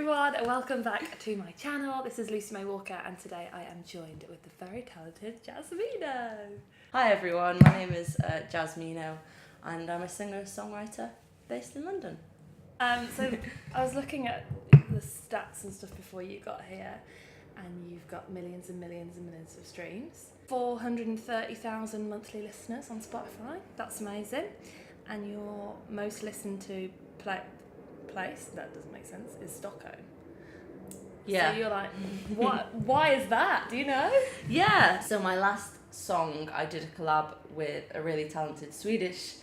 everyone, welcome back to my channel. This is Lucy May Walker and today I am joined with the very talented Mino. Hi everyone, my name is Mino and I'm a singer-songwriter based in London. So I was looking at the stats and stuff before you got here and you've got millions and millions and millions of streams. 430,000 monthly listeners on Spotify, that's amazing. And your most listened to place, that doesn't make sense, is Stockholm. Yeah. So you're like, what? Why is that? Do you know? Yeah, so my last song I did a collab with a really talented Swedish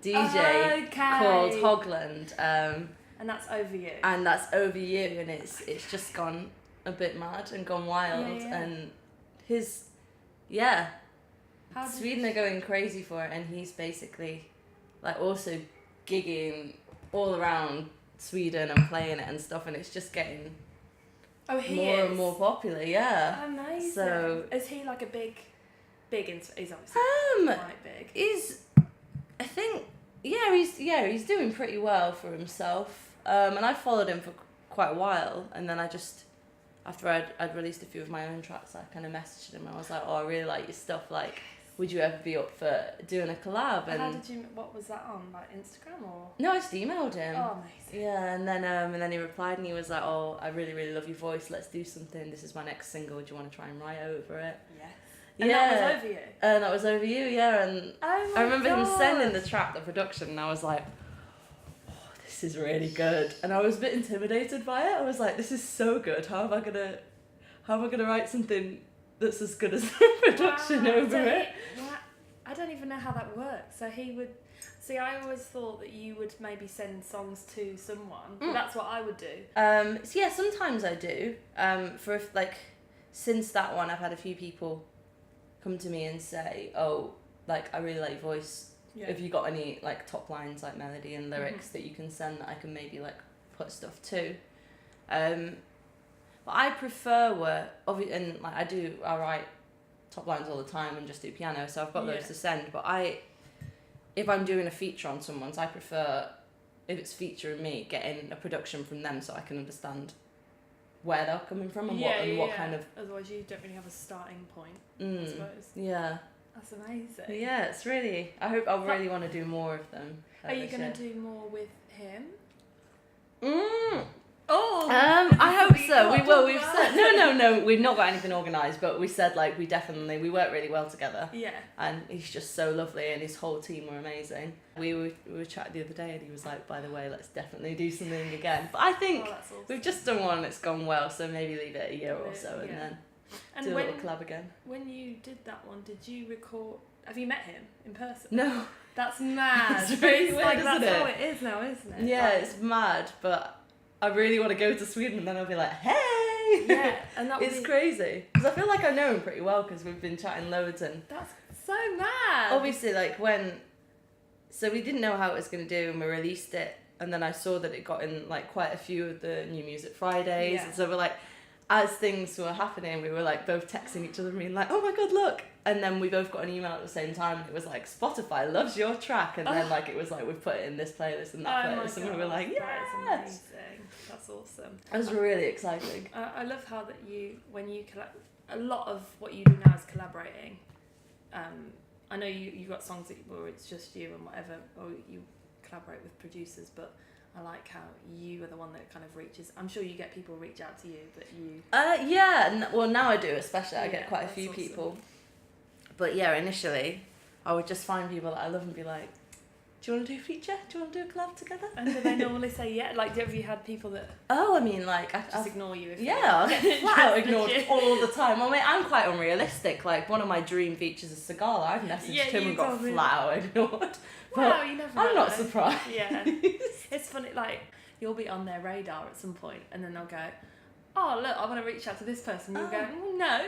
DJ called Hogland. And that's Over You. And that's Over You, and it's just gone a bit mad and gone wild. Yeah. And Sweden are going crazy for it, and he's basically like also gigging all around Sweden and playing it and stuff, and it's just getting more and more popular. Yeah. Amazing. So is he like a big he's obviously quite big. He's doing pretty well for himself. And I followed him for quite a while, and then I just after I'd released a few of my own tracks, I kind of messaged him. I was like, oh, I really like your stuff. Like, would you ever be up for doing a collab? And What was that on? Like Instagram or? No, I just emailed him. Oh, amazing. Yeah, and then he replied and he was like, oh, I really, really love your voice. Let's do something. This is my next single. Do you want to try and write over it? Yes. And that was Over You? That was Over You, yeah. And I remember him sending the track, the production, and I was like, oh, this is really good. And I was a bit intimidated by it. I was like, this is so good. How am I gonna write something that's as good as the production over it? I don't even know how that works. So he would... See, I always thought that you would maybe send songs to someone. But that's what I would do. So yeah, sometimes I do. Since that one, I've had a few people come to me and say, oh, like, I really like your voice. Yeah. Have you got any, like, top lines, like, melody and lyrics that you can send that I can maybe, like, put stuff to? But I prefer and, like, I write top lines all the time and just do piano, so I've got those to send. But if I'm doing a feature on someone's, I prefer, if it's featuring me, getting a production from them so I can understand where they're coming from and what kind of... Otherwise you don't really have a starting point, I suppose. Yeah. That's amazing. Yeah, it's really... I really want to do more of them. Are you going to do more with him? I hope so. We've said no. We've not got anything organised, but we said like we work really well together. Yeah. And he's just so lovely, and his whole team were amazing. We were chatting the other day, and he was like, "By the way, let's definitely do something again." But I think that's awesome. we've just done one that's gone well, so maybe leave it a year or so, and then do a little collab again. When you did that one, did you record? Have you met him in person? No. That's mad. It's really weird, like, isn't that's it? how it is now, isn't it? Yeah, it's mad, but I really want to go to Sweden, and then I'll be like, hey! Yeah, and it's crazy. Because I feel like I know him pretty well, because we've been chatting loads, and... That's so mad! Obviously, like, so we didn't know how it was going to do, and we released it, and then I saw that it got in, like, quite a few of the New Music Fridays, and so we're like, as things were happening, we were, like, both texting each other and being like, oh my god, look! And then we both got an email at the same time, and it was like, Spotify loves your track, and then, like, it was like, we've put it in this playlist and that playlist, and we were like, yes! That is amazing. That's awesome. It was really exciting. I love how that when you a lot of what you do now is collaborating. I know you got songs where it's just you and whatever, or you collaborate with producers, but I like how you are the one that kind of reaches. I'm sure you get people reach out to you, but you... well, now I do, especially. I get quite a few people. But yeah, initially, I would just find people that I love and be like, do you want to do a feature? Do you want to do a collab together? And do they normally say yeah? Like, have you had people that... Oh, I mean, like... I'll ignore you if I'll get flat out ignored all the time. I mean, I'm quite unrealistic. Like, one of my dream features is Segala. I've messaged him and got flat out ignored. Wow, you never know. I'm not surprised. Yeah. It's funny, like, you'll be on their radar at some point, and then they'll go, oh, look, I want to reach out to this person. You'll go, no. No,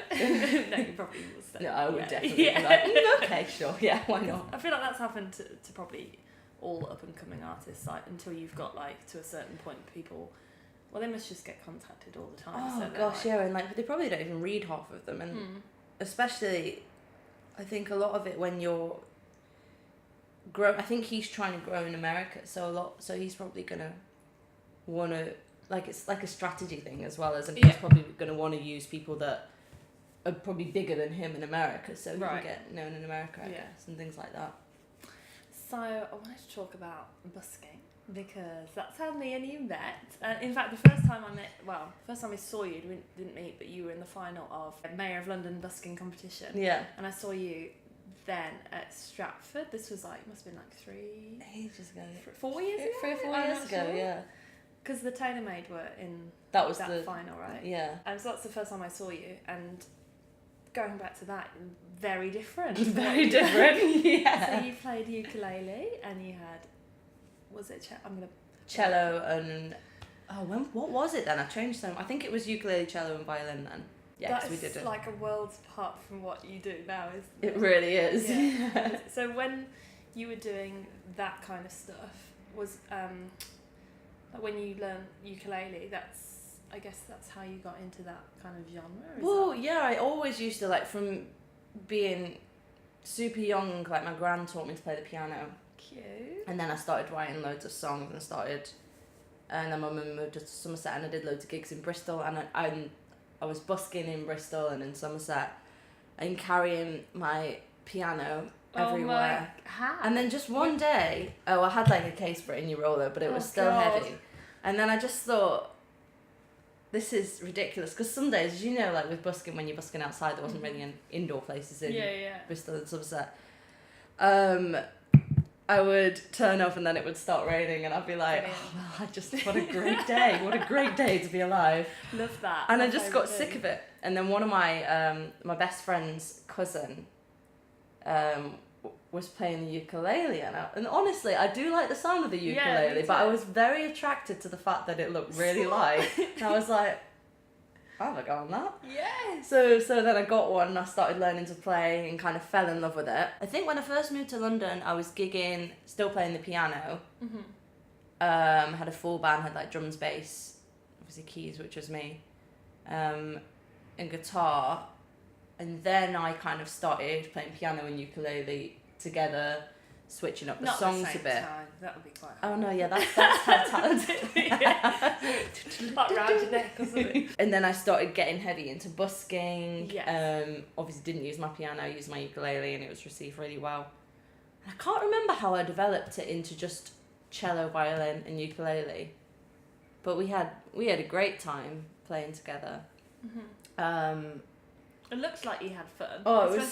you probably will say. No, I would definitely be like, okay, sure, yeah, why not? I feel like that's happened to probably all up-and-coming artists, like, until you've got, like, to a certain point, people, well, they must just get contacted all the time. Oh, so gosh, yeah, and, like, they probably don't even read half of them, and especially, I think a lot of it when you're I think he's trying to grow in America, so he's probably going to want to like it's like a strategy thing as well, as in Yeah. he's probably going to want to use people that are probably bigger than him in America, so he Right. can get known in America, I Yeah. guess, and things like that. So I wanted to talk about busking because that's how me and you met. In fact, the first time I saw you, we didn't meet, but you were in the final of Mayor of London busking competition. Yeah. And I saw you then at Stratford. This was like, must have been like Ages ago. 4 years ago? 3 or 4 I'm years not ago, sure. yeah. Because the TaylorMade were in That was that the final, right? Yeah. So that's the first time I saw you, and going back to that, very different. Very different. Yeah. So you played ukulele, and you had, was it? Cello and what was it then? I changed them. I think it was ukulele, cello, and violin then. Yeah, because we did it. That's like a world apart from what you do now, isn't It really is. Yeah. So when you were doing that kind of stuff, was like when you learned ukulele, I guess that's how you got into that kind of genre? Well, yeah, I always used to, like, from being super young, like, my gran taught me to play the piano. Cute. And then I started writing loads of songs and then my mum moved to Somerset and I did loads of gigs in Bristol, and I was busking in Bristol and in Somerset and carrying my piano everywhere. How? And then just one day, I had like a case for it in your roller, but it was still heavy. And then I just thought, this is ridiculous, because some days, as you know, like with busking, when you're busking outside, there wasn't really any indoor places in Bristol and Somerset. I would turn up and then it would start raining and I'd be like, what a great day. What a great day to be alive. Love that. And I just got sick of it. And then one of my my best friend's cousin was playing the ukulele. And honestly, I do like the sound of the ukulele, but I was very attracted to the fact that it looked really light. And I was like, I'll have a go on that. Yes. So then I got one and I started learning to play and kind of fell in love with it. I think when I first moved to London, I was gigging, still playing the piano. Mm-hmm. Had a full band, had like drums, bass, obviously keys, which was me, and guitar. And then I kind of started playing piano and ukulele together, switching up the songs a bit. Time. That would be quite hard. Oh no, yeah, that's how talented. Like round your neck or something. And then I started getting heavy into busking. Yes. Obviously didn't use my piano, I used my ukulele, and it was received really well. And I can't remember how I developed it into just cello, violin, and ukulele. But we had a great time playing together. Mm-hmm. It looks like you had fun. Oh, it was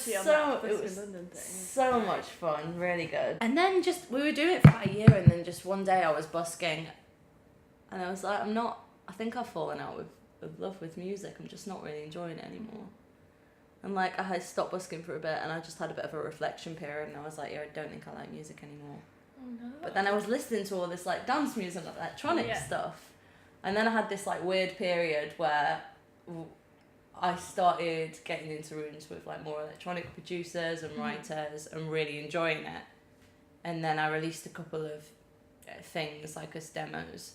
so much fun, really good. And then we were doing it for about a year, and then just one day I was busking, and I was like, I think I've fallen out with love with music. I'm just not really enjoying it anymore. And like I had stopped busking for a bit, and I just had a bit of a reflection period, and I was like, yeah, I don't think I like music anymore. Oh no. But then I was listening to all this like dance music and electronic stuff, and then I had this like weird period where I started getting into rooms with like more electronic producers and writers and really enjoying it. And then I released a couple of things like as demos,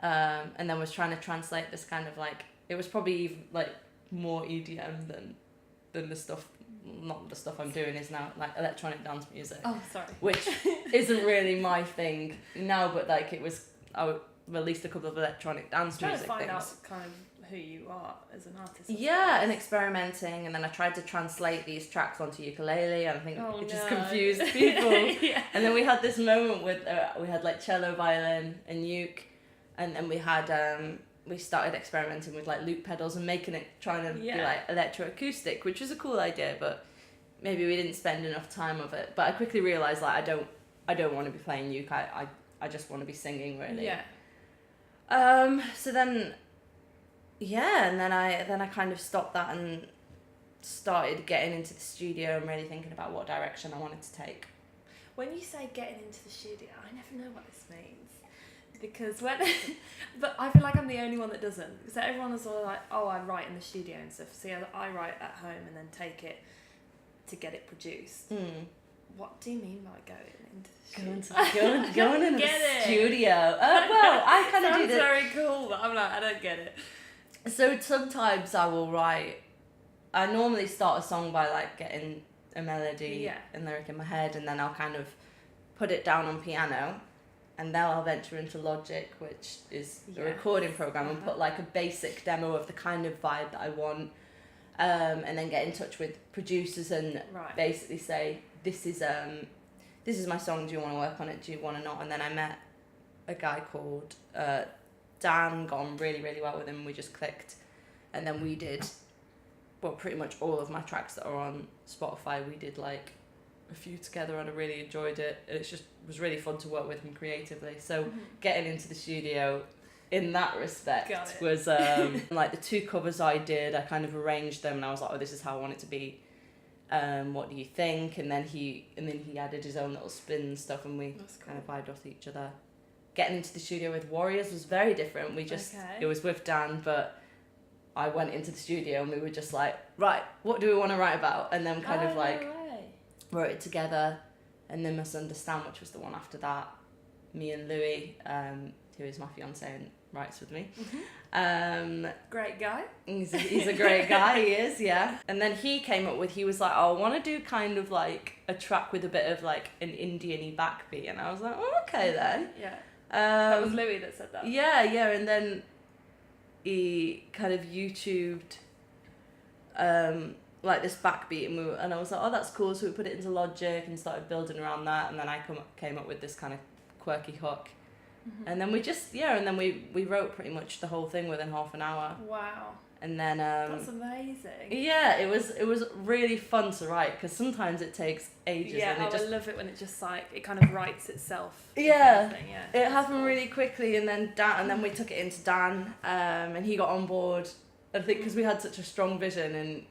and then was trying to translate this kind of like, it was probably even like more EDM than the stuff, not the stuff I'm doing is now like electronic dance music. Oh, sorry. Which isn't really my thing now, but like I released a couple of electronic dance music Trying to find things. out kind of who you are as an artist. Yeah, and experimenting, and then I tried to translate these tracks onto ukulele, and I think it just confused people. Yeah. And then we had this moment with we had like cello, violin, and uke, and then we started experimenting with like loop pedals and trying to be like electroacoustic, which was a cool idea, but maybe we didn't spend enough time of it. But I quickly realised like I don't want to be playing uke. I just want to be singing really. Yeah. So then. Yeah, and then I kind of stopped that and started getting into the studio and really thinking about what direction I wanted to take. When you say getting into the studio, I never know what this means. Because but I feel like I'm the only one that doesn't. So everyone is all like, oh, I write in the studio and stuff. See, I write at home and then take it to get it produced. What do you mean by going into the studio? Going in the studio. Well, I kind of do this. Sounds very cool, but I'm like, I don't get it. So sometimes I will write. I normally start a song by like getting a melody and lyric in my head, and then I'll kind of put it down on piano, and now I'll venture into Logic, which is a Yes. recording program, and put like a basic demo of the kind of vibe that I want, and then get in touch with producers and basically say, this is my song, do you want to work on it, do you want to not? And then I met a guy called Dan, got on really, really well with him, we just clicked, and then we did, well, pretty much all of my tracks that are on Spotify, we did like a few together, and I really enjoyed it. It was really fun to work with him creatively. So getting into the studio in that respect was like the 2 covers I did, I kind of arranged them and I was like, oh, this is how I want it to be. What do you think? And then he added his own little spin and stuff, and we kind of vibed off each other. Getting into the studio with Warriors was very different. It was with Dan, but I went into the studio and we were just like, right, what do we want to write about? And then kind of like wrote it together, and then Must Understand, which was the one after that. Me and Louis, who is my fiance and writes with me. Great guy. He's a great guy, he is, yeah. And then he was like, oh, I want to do kind of like a track with a bit of like an Indian-y backbeat. And I was like, oh, okay then. Yeah. That was Louis that said that. Yeah, and then he kind of YouTubed like this backbeat, and I was like, oh, that's cool, so we put it into Logic and started building around that, and then I came up with this kind of quirky hook, and then we wrote pretty much the whole thing within half an hour. Wow. And then that's amazing. Yeah, it was really fun to write, because sometimes it takes ages. Yeah, and I love it when it just like it kind of writes itself. Yeah, kind of yeah. It happened really quickly, and then we took it into Dan, and he got on board. I think because we had such a strong vision, and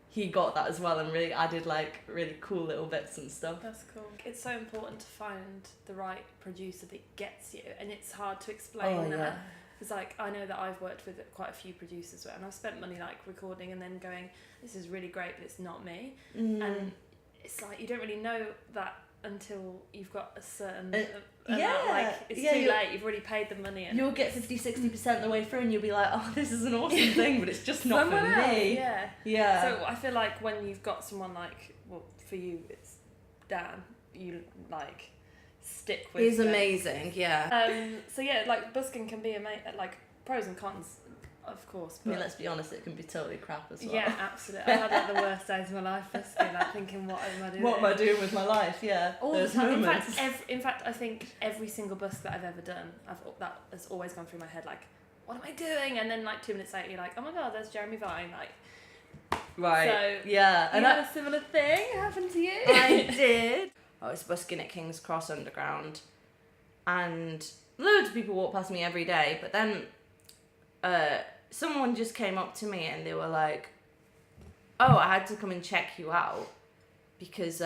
he got that as well, and really added like really cool little bits and stuff. That's cool. It's so important to find the right producer that gets you, and it's hard to explain that. Yeah. Because like I know that I've worked with quite a few producers, and I've spent money like recording and then going, this is really great, but it's not me. And it's like you don't really know that until you've got a certain amount. Like it's too late. You've already paid the money, and you'll get 50-60% of the way through, and you'll be like, oh, this is an awesome thing, but it's just not for me. Yeah. So I feel like when you've got someone like, well, for you it's Dan, you like stick with. He's amazing. Yeah. So yeah, like Busking can be like pros and cons, of course. But I mean, let's be honest, it can be totally crap as well. Yeah, absolutely. I've had like the worst days of my life busking, like thinking, what am I doing? What am I doing with my life? Yeah. All the time. In fact, I think every single busk that I've ever done, that has always gone through my head. Like, what am I doing? And then like 2 minutes later, you're like, oh my god, there's Jeremy Vine. Like, right. So yeah. And had a similar thing happen to you? I did. I was busking at King's Cross Underground, and loads of people walk past me every day, but then someone just came up to me and they were like, oh, I had to come and check you out because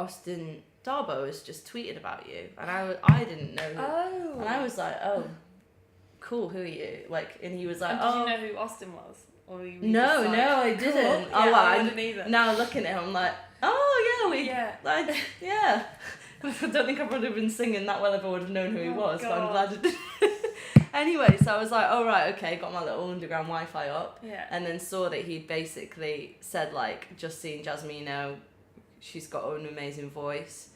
Austin Darbo has just tweeted about you, and I didn't know who. Oh. And I was like, oh, cool, who are you? Like, and he was like, and oh. Did you know who Austin was? Or you No, like, I didn't. Cool. Oh, yeah, well, I didn't either. Now looking at him, I'm like, oh yeah, yeah. I don't think I would have been singing that well if I would have known who he was, but I'm glad it did. Anyway, so I was like, oh right, okay, got my little underground Wi-Fi up, and then saw that he basically said like, just seen Mino, she's got an amazing voice,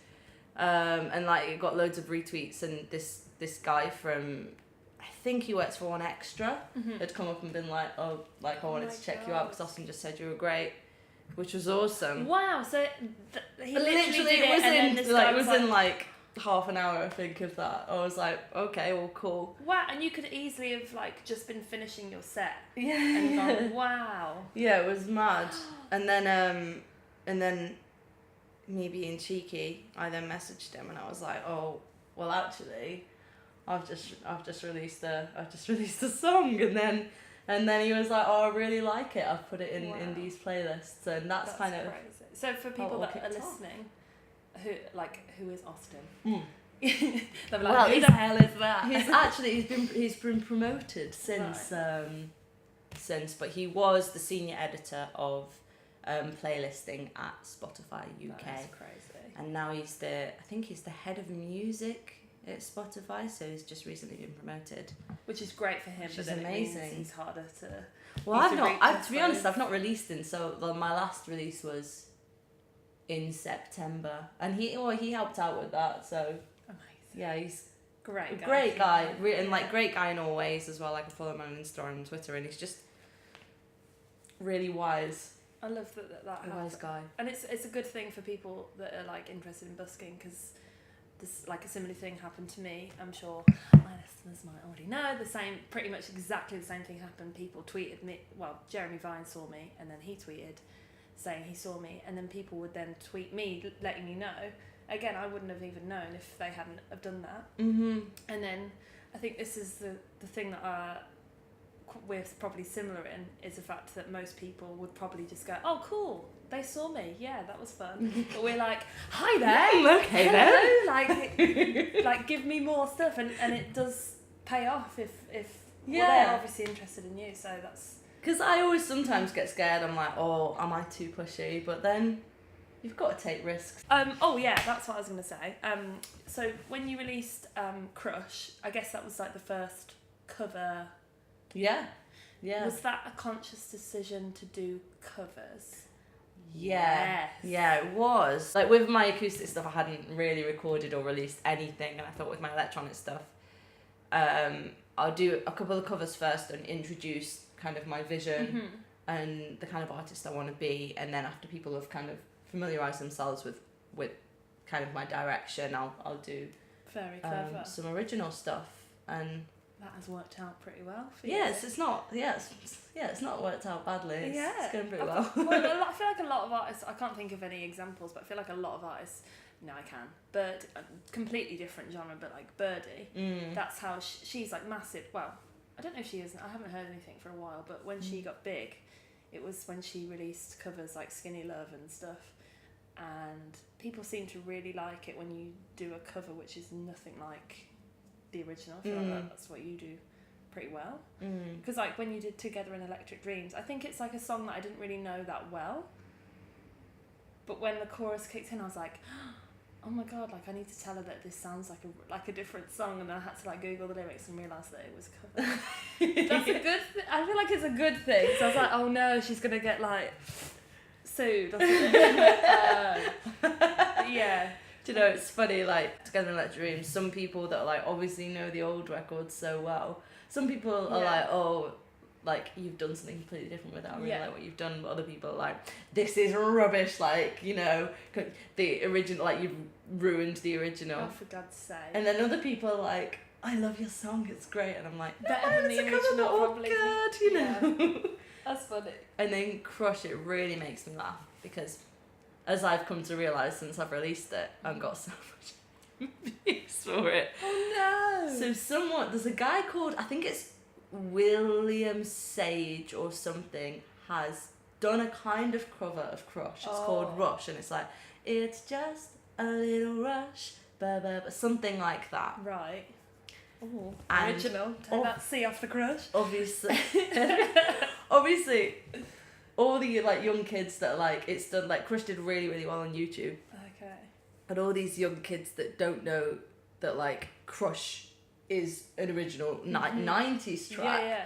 and like it got loads of retweets, and this guy from, I think he works for One Extra, had come up and been like, oh, like I wanted to check you out because Austin just said you were great, which was awesome. Wow, so he literally did it was in like half an hour, I think, of that. I was like, okay, well, cool. Wow, and you could easily have like just been finishing your set. Yeah. And gone, wow. Yeah, it was mad. And then me being cheeky, I then messaged him and I was like, oh, well, actually, I've just released a song, and then he was like, oh, I really like it. I've put it in these playlists, and that's kind of crazy. So for people that are listening, who is Austin? They're like, well, who the hell is that? He's been promoted since but he was the senior editor of playlisting at Spotify UK. That's crazy. And now I think he's the head of music at Spotify, so he's just recently been promoted, which is great for him. Which but is then amazing. It means he's harder to. Well, to be honest, I've not released him. So my last release was in September, and he helped out with that. So amazing. Yeah, he's great guy. Great guy, and like great guy in all ways as well. Like I follow him on Instagram and Twitter, and he's just really wise. I love that A wise guy. And it's a good thing for people that are like interested in busking, because this, like, a similar thing happened to me. I'm sure my listeners might already know pretty much exactly the same thing happened. People tweeted me, well, Jeremy Vine saw me, and then he tweeted saying he saw me, and then people would then tweet me letting me know. Again, I wouldn't have even known if they hadn't have done that. Mm-hmm. And then I think this is the thing that we're probably similar in, is the fact that most people would probably just go, oh cool, they saw me, yeah, that was fun. But we're like, hi there, okay hello, like give me more stuff, and it does pay off if they're obviously interested in you. So that's because I always sometimes get scared. I'm like, oh, am I too pushy? But then you've got to take risks. Oh yeah, that's what I was gonna say. So when you released Crush, I guess that was like the first cover. Yeah. Was that a conscious decision to do covers? Yeah. Yes. Yeah, it was. Like with my acoustic stuff, I hadn't really recorded or released anything, and I thought with my electronic stuff, I'll do a couple of covers first and introduce kind of my vision and the kind of artist I want to be, and then after people have kind of familiarised themselves with kind of my direction, I'll do very clever some original stuff. And that has worked out pretty well for you. Yes, it's not worked out badly. It's going pretty well. Well, I feel like a lot of artists, I can't think of any examples, but I feel like a lot of artists, no, I can. Completely different genre, but like Birdie, that's how she's like massive. Well, I don't know if she is. I haven't heard anything for a while, but when she got big, it was when she released covers like Skinny Love and stuff, and people seem to really like it when you do a cover which is nothing like the original. I feel like that's what you do pretty well, because like when you did Together in Electric Dreams, I think it's like a song that I didn't really know that well, but when the chorus kicked in, I was like, oh my god, like I need to tell her that this sounds like a different song, and then I had to like Google the lyrics and realise that it was a cover. That's a good thing. I feel like it's a good thing, so I was like, oh no, she's gonna get like sued or something. Yeah. Do you know, it's funny, like, Together in Electric Dreams, some people that, like, obviously know the old records so well, some people are like, oh, like, you've done something completely different with it, I really like what you've done, but other people are like, this is rubbish, like, you know, the original, like, you've ruined the original. Oh, for God's sake. And then other people are like, I love your song, it's great, and I'm like, better than the original, probably. Good, you know. That's funny. And then Crush, it really makes me laugh, because as I've come to realise since I've released it, I've got so much views for it. Oh no! So there's a guy called, I think it's William Sage or something, has done a kind of cover of Crush. It's called Rush, and it's like, it's just a little rush, something like that. Right. Oh, And original. Take that C off the Crush. Obviously, all the like young kids that are like, it's done, like Crush did really, really well on YouTube. Okay. And all these young kids that don't know that like Crush is an original 90s track. Yeah.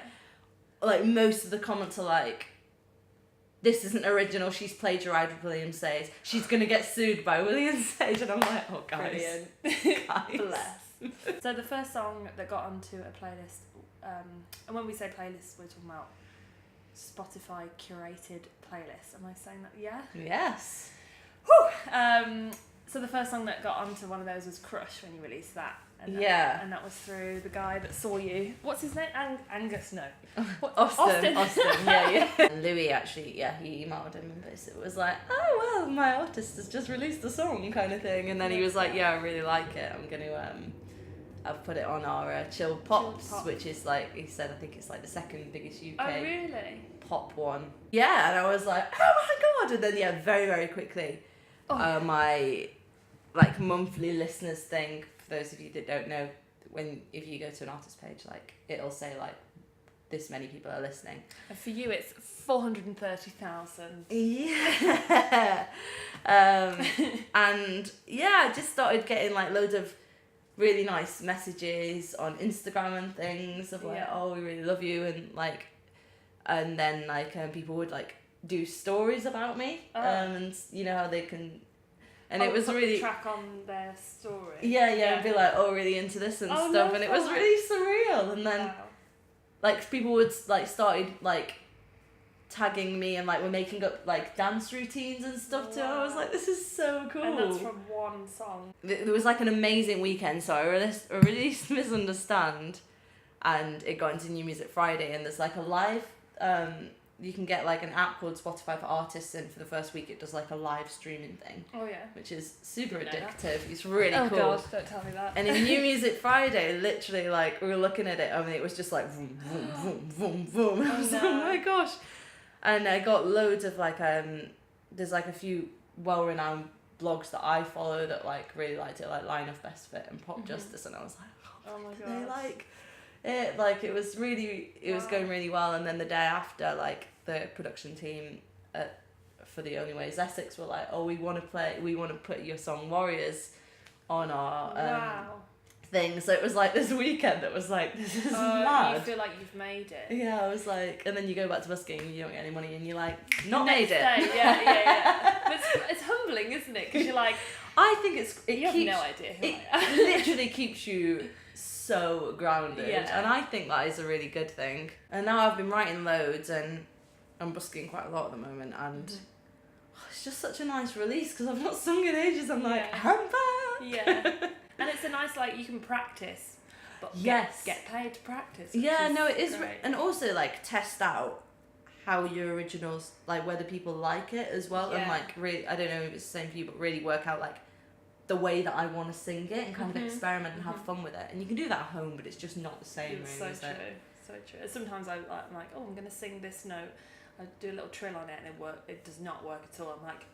Like most of the comments are like, this isn't original, she's plagiarised William Sage. She's going to get sued by William Sage. And I'm like, oh guys. Brilliant. Guys. Bless. So the first song that got onto a playlist, and when we say playlist, we're talking about Spotify curated playlist. Am I saying that? Yeah? Yes. Whew! So the first song that got onto one of those was Crush when you released that. And that was through the guy that saw you. What's his name? Angus? No. Austin, yeah. And Louis actually, he emailed him and basically was like, oh well, my artist has just released a song kind of thing. And then he was like, yeah, I really like it. I'm going to, I've put it on our Chill Pops, which is like, he said, I think it's like the second biggest UK oh, really? pop one. Yeah, and I was like, oh my god. And then, very, very quickly, my like monthly listeners thing, for those of you that don't know, if you go to an artist page, like it'll say like this many people are listening. And for you, it's 430,000. Yeah. And I just started getting like loads of really nice messages on Instagram and things of like, oh, we really love you, and like, and then like people would like do stories about me, and you know how they can And it was put really the track on their story. Yeah, and be like, oh, really into this and stuff, and it was really surreal. And then like people would like started like tagging me and like we're making up like dance routines and stuff too. I was like, this is so cool. And that's from one song. There was like an amazing weekend, so I released Misunderstand, and it got into New Music Friday, and there's like a live you can get like an app called Spotify for Artists, and for the first week it does like a live streaming thing. Oh yeah. Which is super addictive. It's really cool. Oh god, don't tell me that. And in New Music Friday, literally like we were looking at it, I mean it was just like vroom, vroom, vroom, vroom, vroom. I was like, oh my gosh. And I got loads of like there's like a few well-renowned blogs that I follow that like really liked it, like Line of Best Fit and Pop Justice, and I was like, oh my god. They like it, like it was going really well. And then the day after, like the production team for The Only Way Is Essex were like, oh, we want to put your song Warriors on our thing. So it was like this weekend that was like, this is mad. You feel like you've made it. Yeah, I was like, and then you go back to busking and you don't get any money and you're like, not made it. Yeah. But it's humbling, isn't it? Because you're like, I think you have no idea who I am. It literally keeps you so grounded, yeah. And I think that is a really good thing. And now I've been writing loads and I'm busking quite a lot at the moment, and it's just such a nice release because I've not sung in ages. I'm like, I'm back. Yeah. And it's a nice, like, you can practice, but get paid to practice. Yeah, no, it is. And also, like, test out how your originals, like, whether people like it as well. Yeah. And, like, really, I don't know if it's the same for you, but really work out, like, the way that I want to sing it and kind of experiment and have fun with it. And you can do that at home, but it's just not the same, it's really, so true. So true. Sometimes I'm like, oh, I'm going to sing this note. I do a little trill on it and it does not work at all. I'm like,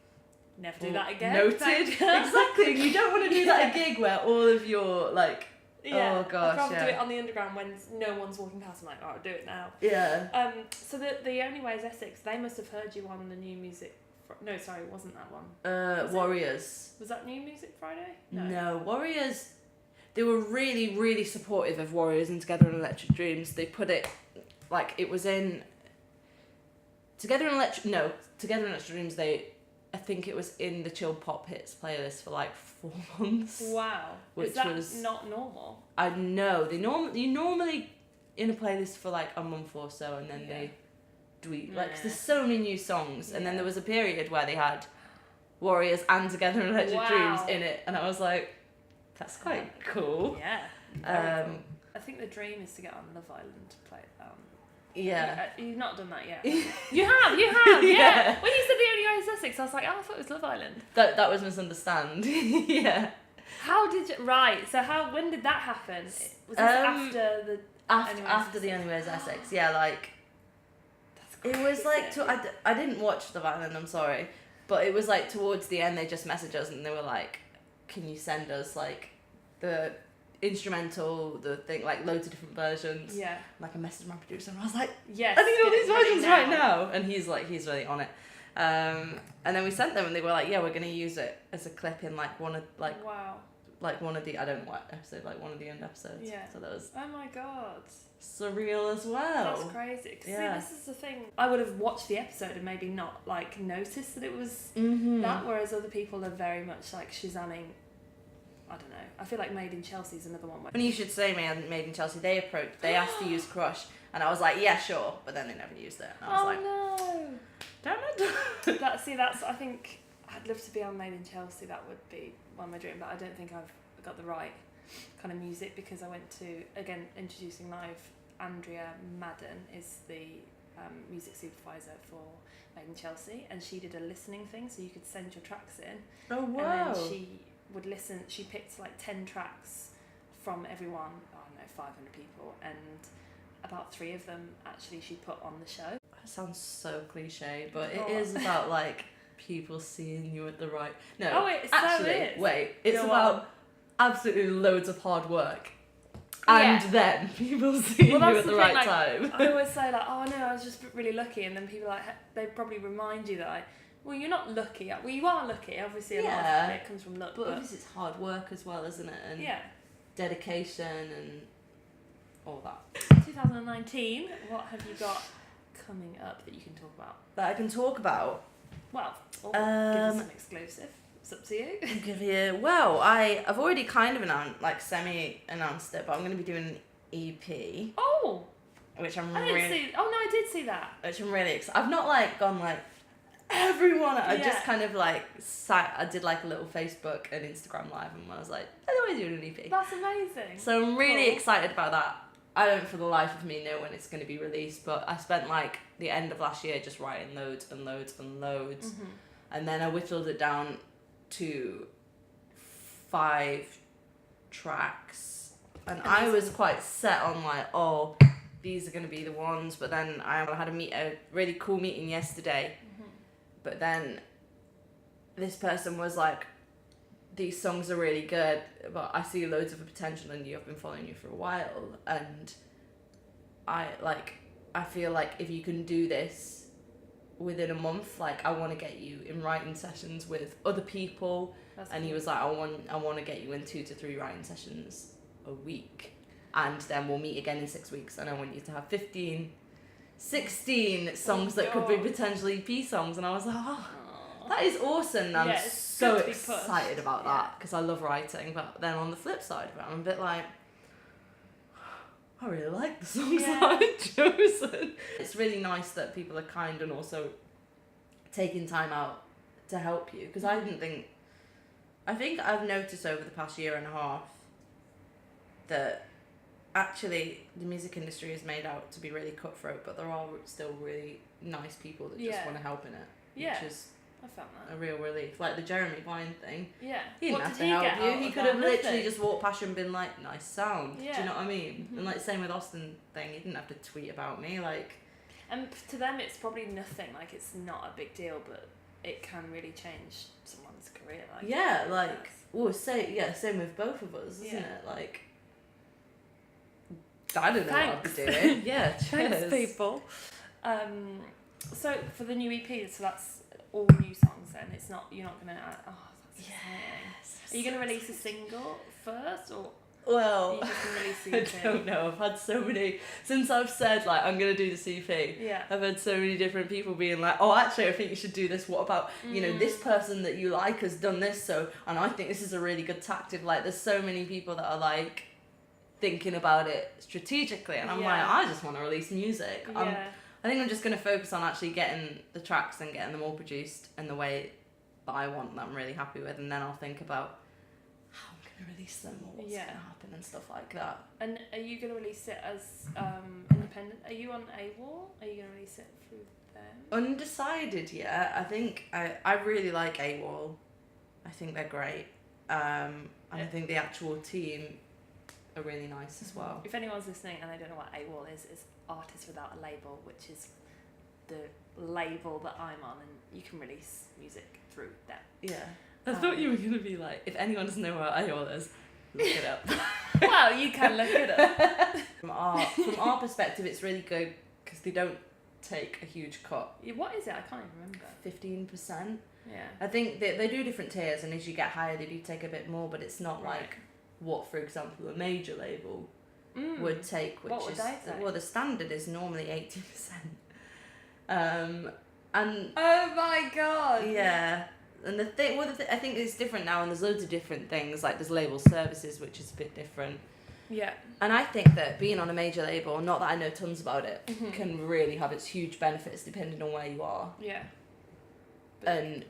never do that again. Noted. Exactly. You don't want to do that at a gig where all of your, like, oh gosh, I'd rather do it on the underground when no one's walking past. I'm like, oh, I'll do it now. Yeah. So the Only Way Is Essex, they must have heard you on the New Music... No, sorry, it wasn't that one. Warriors. Was that New Music Friday? No, Warriors... They were really, really supportive of Warriors and Together in Electric Dreams. They put it, like, it was in... Together in Electric Dreams, I think it was in the Chill Pop Hits playlist for like 4 months. Wow. Which is that was not normal? I know. You normally in a playlist for like a month or so, and then they tweet. Like, there's so many new songs, and then there was a period where they had Warriors and Together in Electric Dreams in it, and I was like, that's quite cool. Yeah. Very cool. I think the dream is to get on Love Island to play. Yeah. You've not done that yet. You have, yeah. When you said The Only Way Is Essex, I was like, oh, I thought it was Love Island. That was Misunderstand. Yeah. How did you... Right, so when did that happen? Was this after the... After The Only Way Is Essex, yeah, like... That's crazy. It was like... I didn't watch Love Island, I'm sorry. But it was like towards the end, they just messaged us and they were like, can you send us like the... instrumental, the thing, like loads of different versions. Yeah. Like I messaged my producer and I was like, yes, I need all these versions right now. And he's really on it. And then we sent them and they were like, yeah, we're gonna use it as a clip in like one of like one of the, I don't know what episode, like one of the end episodes. Yeah. So that was oh my god, surreal as well. That's crazy. See, this is the thing. I would have watched the episode and maybe not like noticed that it was that, whereas other people are very much like Shazamming. I don't know. I feel like Made in Chelsea is another one. When you should say Made in Chelsea, they asked to use Crush, and I was like, yeah, sure, but then they never used it. And I was no. Damn it. That's. I think I'd love to be on Made in Chelsea. That would be one of my dreams, but I don't think I've got the right kind of music because I went to, again, introducing live. Andrea Madden is the music supervisor for Made in Chelsea, and she did a listening thing, so you could send your tracks in. Oh wow. And then she would listen. She picked like 10 tracks from everyone. I don't know, 500 people, and about 3 of them actually she put on the show. That sounds so cliche, but it is about like people seeing you at the right. No, oh, it actually, so is. Wait, it's about absolutely loads of hard work. And then people see you at the right time. I always say like, oh no, I was just really lucky, and then people like they probably remind you that well, you're not lucky. Well, you are lucky. Obviously, a lot of it comes from luck. But obviously, it's hard work as well, isn't it? And dedication and all that. 2019. What have you got coming up that you can talk about? That I can talk about. Well, give us some exclusive. It's up to you. Give you. Well, I've already kind of semi-announced it, but I'm going to be doing an EP. Oh. Which I'm I did see that. Which I'm really excited. I've not gone everyone. I just kind of I did a little Facebook and Instagram live, and I was like, by the way, doing an EP. That's amazing. So I'm really excited about that. I don't for the life of me know when it's going to be released, but I spent the end of last year just writing loads and loads and loads, and then I whittled it down to 5 tracks, and I was quite set on these are going to be the ones, but then I had a really cool meeting yesterday, but then this person was like, these songs are really good, but I see loads of potential in you. I've been following you for a while, and I feel like if you can do this within a month, I want to get you in writing sessions with other people. He was like, I want to get you in 2 to 3 writing sessions a week, and then we'll meet again in 6 weeks, and I want you to have 16 songs that could be potentially EP songs. And I was like, that is awesome. And I'm so excited about that, because I love writing. But then on the flip side of it, I'm a bit like, I really like the songs that I've chosen. It's really nice that people are kind and also taking time out to help you, because I think I've noticed over the past year and a half that actually the music industry is made out to be really cutthroat, but there are still really nice people that just want to help in it, which is I found that a real relief. Like the Jeremy Vine thing. Yeah. He didn't have to help you. He could have literally just walked past you and been like, nice sound. Yeah. Do you know what I mean? And same with Austin thing. He didn't have to tweet about me. And to them it's probably nothing. It's not a big deal, but it can really change someone's career. Same with both of us, isn't it? I don't know what I'd be doing. Yeah, thanks, people. So for the new EP, so that's all new songs then. It's not, you're not gonna that's exciting. Are you gonna release a single first, or well, are you just gonna release the EP? I don't know. I've had so many since I've said I'm gonna do this EP. Yeah. I've had so many different people being like, oh, actually I think you should do this. What about this person that you like has done this, so and I think this is a really good tactic. There's so many people that are thinking about it strategically, and I'm I just want to release music. I think I'm just going to focus on actually getting the tracks and getting them all produced in the way that I want, that I'm really happy with, and then I'll think about how I'm going to release them or what's going to happen and stuff like that. And are you going to release it as independent? Are you on AWOL? Are you going to release it through them? Undecided yet. I think I really like AWOL. I think they're great. And I think the actual team are really nice as well. If anyone's listening and they don't know what AWOL is Artists Without a Label, which is the label that I'm on, and you can release music through them. Yeah. I thought you were going to be if anyone doesn't know what AWOL is, look it up. Well, you can look it up. From our perspective, it's really good because they don't take a huge cut. What is it? I can't even remember. 15%. Yeah. I think they do different tiers, and as you get higher, they do take a bit more, but it's not what, for example, a major label would take, which what would they take? Well, the standard is normally 80%. And oh my god! Yeah, and I think it's different now, and there's loads of different things. There's label services, which is a bit different. Yeah. And I think that being on a major label, not that I know tons about it, can really have its huge benefits depending on where you are. Yeah. And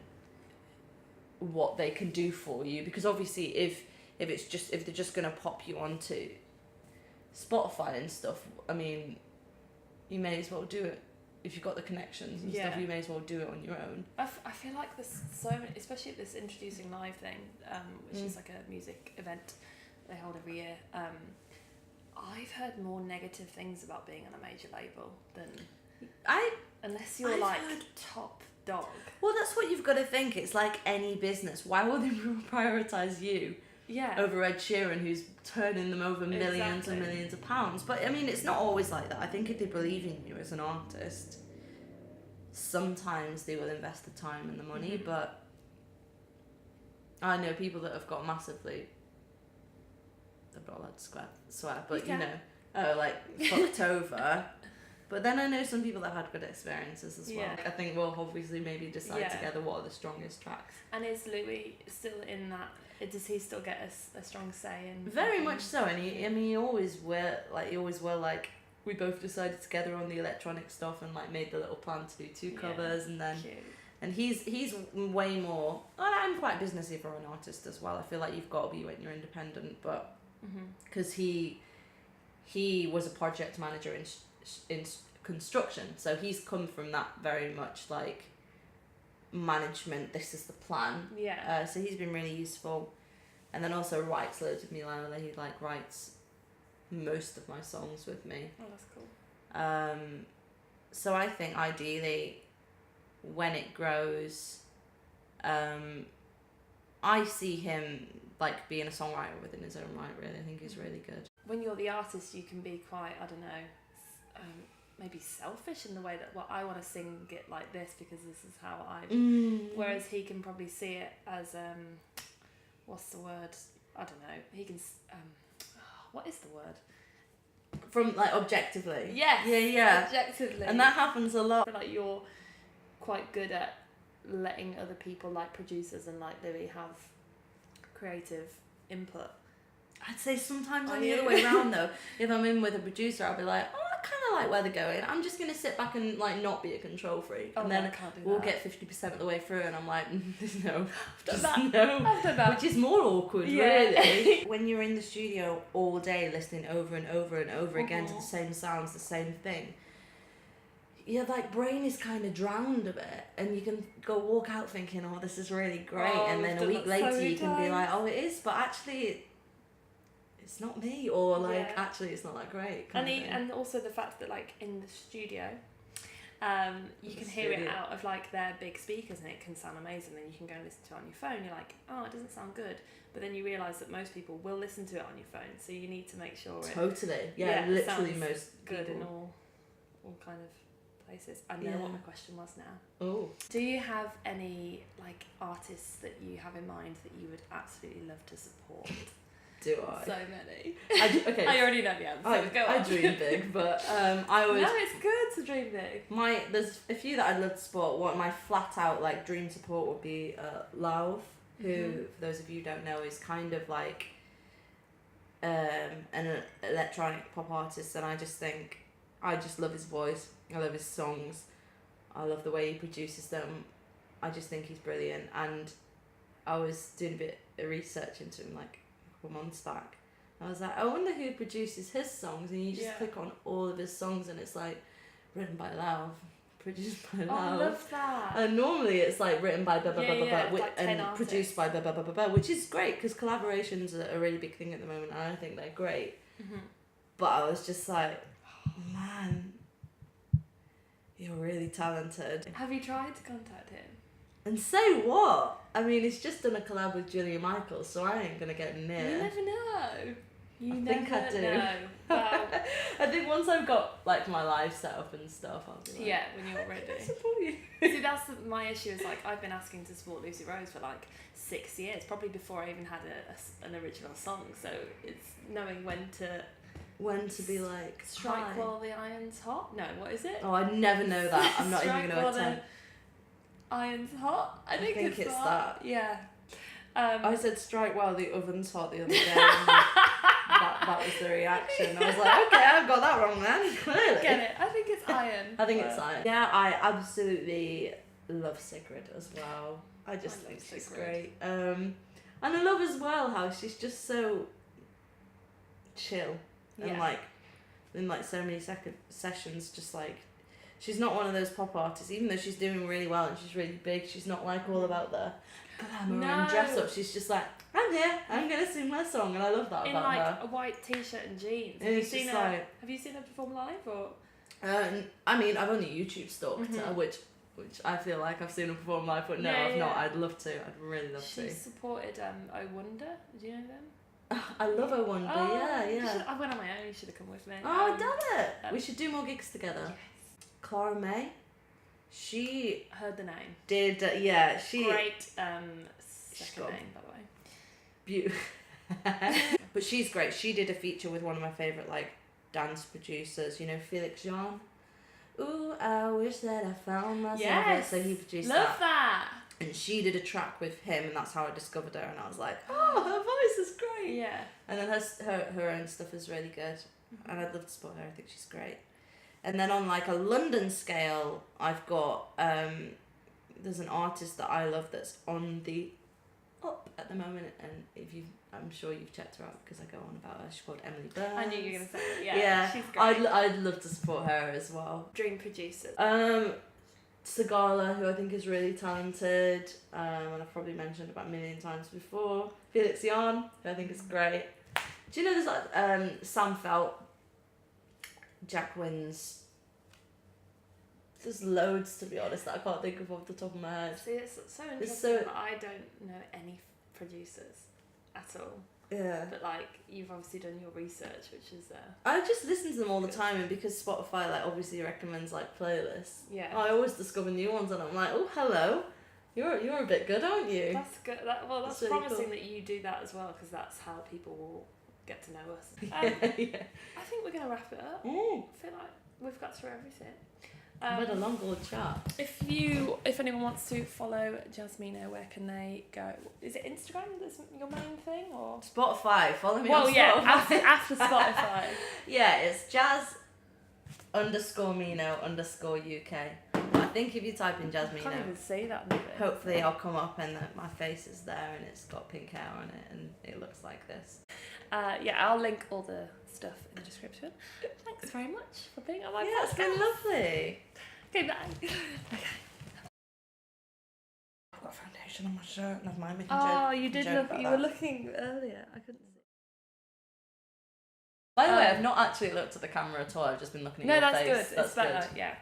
what they can do for you, because obviously if they're just gonna pop you onto Spotify and stuff, I mean, you may as well do it if you've got the connections and stuff. You may as well do it on your own. I feel like there's so many, especially at this Introducing Live thing, which is a music event they hold every year. I've heard more negative things about being on a major label than unless you're top dog. Well, that's what you've got to think. It's like any business. Why will they prioritise you over Ed Sheeran, who's turning them over millions and millions of pounds? But I mean, it's not always like that. I think if they believe in you as an artist, sometimes they will invest the time and the money. But I know people that have got massively, I'm not allowed to swear, but fucked over. But then I know some people that have had good experiences as well. Yeah. I think we'll obviously maybe decide Yeah. together what are the strongest tracks. And is Louis still in that? Does he still get a strong say in? Very much so, and he always were like we both decided together on the electronic stuff and like made the little plan to do 2 covers, and then Cute. and he's way more. Well, I'm quite businessy for an artist as well. I feel like you've got to be when you're independent, but because he was a project manager in construction, so he's come from that very much like management, this is the plan. Yeah. So he's been really useful, and then also writes loads of me. Like he like writes most of my songs with me. Oh, that's cool. So I think ideally, when it grows, I see him like being a songwriter within his own right. Really, I think he's really good. When you're the artist, you can be quite, I don't know, maybe selfish in the way that, well, I want to sing it like this because this is how I. Whereas he can probably see it as what's the word? I don't know. He can. What is the word? From like objectively. Yes. Yeah. Objectively. And that happens a lot. I feel like you're quite good at letting other people, like producers and like Louis, have creative input. I'd say sometimes Are on the you? other way around though. If I'm in with a producer, I'll be like, oh, I kind of like where they're going. I'm just gonna sit back and like not be a control freak, and then I can't do we'll that. get 50% of the way through, and I'm like, no, I've done just that. no. I've done that. Which is more awkward, Yeah. really. When you're in the studio all day listening over and over and over again to the same sounds, the same thing, your like brain is kind of drowned a bit, and you can go walk out thinking, oh, this is really great, and then a week later you can be like, oh, it is, but actually it's not me, or like actually it's not that great. And also the fact that like in the studio, you can hear it out of like their big speakers, and it can sound amazing. Then you can go and listen to it on your phone. You're like, oh, it doesn't sound good, but then you realise that most people will listen to it on your phone, so you need to make sure it literally sounds most good people. in all kind of places. I know what my question was now. Oh. Do you have any like artists that you have in mind that you would absolutely love to support? Do I? So many. Okay. I already know the answer. Go I on. dream big, but I would. No, it's good to dream big. There's a few that I'd love to support. One my flat out like dream support would be Lauv, who for those of you who don't know is kind of like an electronic pop artist, and I just love his voice. I love his songs. I love the way he produces them. I just think he's brilliant, and I was doing a bit of research into him like a couple months back. I was like, I wonder who produces his songs, and you just click on all of his songs, and it's like written by Lauv, produced by Lauv. Oh, I love that. And normally it's like written by like and 10 produced by which is great because collaborations are a really big thing at the moment, and I think they're great. But I was just like, man, you're really talented. Have you tried to contact him? And say what? I mean, he's just done a collab with Julia Michaels, so I ain't gonna get near. You never know. I think I do. Know. Wow. I think once I've got like my live set up and stuff, I'll be like, Yeah, when you're ready. I support you. See, that's my issue. Is like I've been asking to support Lucy Rose for like 6 years, probably before I even had an original song. So it's knowing when to be like strike hi. while the iron's hot. No, what is it? Oh, I never know that. I'm not Strike even gonna while attempt. the iron's hot. I think it's that. Yeah. I said strike while the oven's hot the other day. And that was the reaction. I was like, okay, I've got that wrong then. Clearly. Get it? I think it's iron. I think it's iron. Yeah, I absolutely love Sigrid as well. I just think she's great. And I love as well how she's just so chill and like in like so many sessions, just like she's not one of those pop artists. Even though she's doing really well and she's really big, she's not like all about the glamour and dress up. She's just like, I'm here, I'm gonna sing my song, and I love that in about like her. a white t-shirt and jeans. And it's just like, have you seen her perform live or? I mean, I've only YouTube stalked her, which I feel like I've seen her perform live, but no, I've not. I'd love to. I'd really love to. She supported Oh Wonder. Do you know them? I love Oh Wonder. Yeah. I went on my own. You should have come with me. Oh, damn it! We should do more gigs together. Yes. Clara May. She heard the name. did. She great. Second name, by the way. Beautiful. But she's great. She did a feature with one of my favourite like dance producers. You know, Felix Jean. Ooh, I wish that I found myself. Yes. So he produced Love that. And she did a track with him, and that's how I discovered her. And I was like, oh, her voice is great. Yeah. And then her own stuff is really good, and I'd love to support her. I think she's great. And then on like a London scale, I've got there's an artist that I love that's on the up at the moment, and I'm sure you've checked her out because I go on about her. She's called Emily Burns. I knew you were gonna say that. Yeah. She's great. I'd love to support her as well. Dream producers. Sagala, who I think is really talented, and I've probably mentioned about a million times before. Felix Yarn, who I think is great. Do you know there's like Sam Felt, Jack Wins. There's loads, to be honest, that I can't think of off the top of my head. See, it's so interesting that I don't know any producers at all. Yeah. But like, you've obviously done your research, which is I just listen to them all the time, and because Spotify like obviously recommends like playlists. Yeah. I always discover new ones, and I'm like, oh hello, you're a bit good, aren't you? That's good. That's really promising cool. that you do that as well, because that's how people will get to know us. Yeah. I think we're gonna wrap it up. Mm. I feel like we've got through everything. I've had a long old chat. If anyone wants to follow Mino, where can they go? Is it Instagram that's your main thing, or Spotify? Follow me on Spotify. After Spotify. Yeah, it's jazz_Mino_UK. I think if you type in Jazz I Mino, can't even see that movie. hopefully I'll come up and my face is there and it's got pink hair on it and it looks like this. I'll link all the stuff in the description. Thanks very much for being on my podcast. It's been lovely. Okay, bye. Okay. I've got foundation on my shirt. Never mind, we Oh, can joke. you did look. You were looking earlier. I couldn't see. By the way, I've not actually looked at the camera at all. I've just been looking at your face. No, that's good. It's better. Good. Yeah.